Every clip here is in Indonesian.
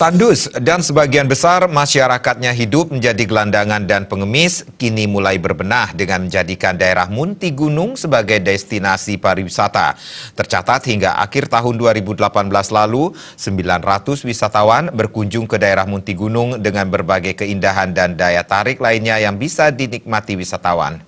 Tandus dan sebagian besar masyarakatnya hidup menjadi gelandangan dan pengemis kini mulai berbenah dengan menjadikan daerah Munti Gunung sebagai destinasi pariwisata. Tercatat hingga akhir tahun 2018 lalu, 900 wisatawan berkunjung ke daerah Munti Gunung dengan berbagai keindahan dan daya tarik lainnya yang bisa dinikmati wisatawan.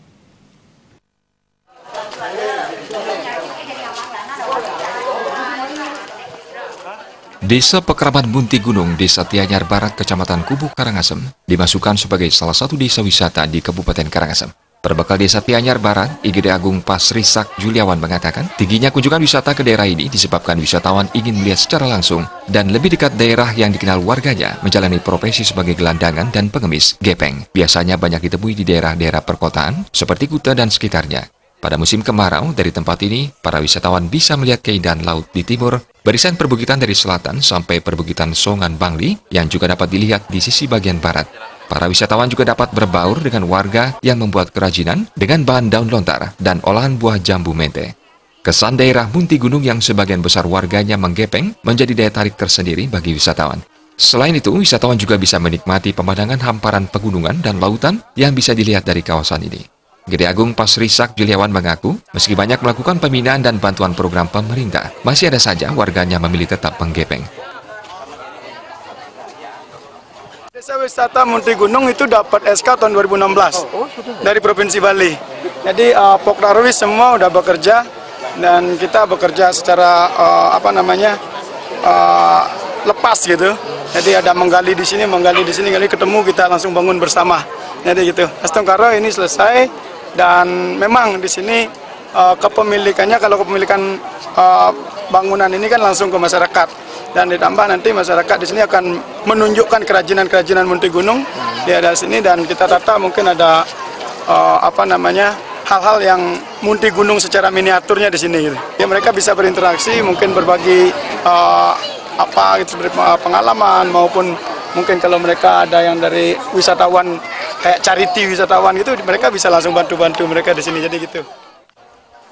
Desa Pekeraman Munti Gunung, Desa Tianyar Barat, Kecamatan Kubu, Karangasem, dimasukkan sebagai salah satu desa wisata di Kabupaten Karangasem. Perbekal Desa Tianyar Barat, IGD Agung Pasrisak Juliawan mengatakan, tingginya kunjungan wisata ke daerah ini disebabkan wisatawan ingin melihat secara langsung dan lebih dekat daerah yang dikenal warganya menjalani profesi sebagai gelandangan dan pengemis, gepeng. Biasanya banyak ditemui di daerah-daerah perkotaan seperti Kuta dan sekitarnya. Pada musim kemarau, dari tempat ini, para wisatawan bisa melihat keindahan laut di timur, barisan perbukitan dari selatan sampai perbukitan Songan Bangli yang juga dapat dilihat di sisi bagian barat. Para wisatawan juga dapat berbaur dengan warga yang membuat kerajinan dengan bahan daun lontar dan olahan buah jambu mente. Kesan daerah Munti Gunung yang sebagian besar warganya menggepeng menjadi daya tarik tersendiri bagi wisatawan. Selain itu, wisatawan juga bisa menikmati pemandangan hamparan pegunungan dan lautan yang bisa dilihat dari kawasan ini. IGD Agung Pasrisak Juliawan mengaku, meski banyak melakukan pembinaan dan bantuan program pemerintah, masih ada saja warganya memilih tetap menggepeng. Desa wisata Munti Gunung itu dapat SK tahun 2016 dari Provinsi Bali. Jadi Pokdarwis semua udah bekerja dan kita bekerja secara lepas gitu. Jadi ada menggali di sini, kali ketemu kita langsung bangun bersama. Jadi gitu. Astungkaro ini selesai. Dan memang di sini kepemilikannya, kalau kepemilikan bangunan ini kan langsung ke masyarakat, dan ditambah nanti masyarakat di sini akan menunjukkan kerajinan-kerajinan Munti Gunung di daerah sini, dan kita tata mungkin ada hal-hal yang Munti Gunung secara miniaturnya di sini. Gitu. Ya mereka bisa berinteraksi, mungkin berbagi pengalaman, maupun mungkin kalau mereka ada yang dari wisatawan kayak charity wisatawan gitu, mereka bisa langsung bantu-bantu mereka di sini, jadi gitu.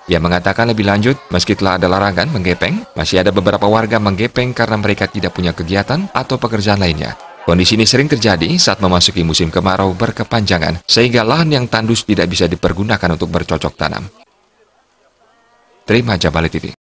Ia mengatakan lebih lanjut, meski telah ada larangan menggepeng, masih ada beberapa warga menggepeng karena mereka tidak punya kegiatan atau pekerjaan lainnya. Kondisi ini sering terjadi saat memasuki musim kemarau berkepanjangan, sehingga lahan yang tandus tidak bisa dipergunakan untuk bercocok tanam. Terima Jabali TV.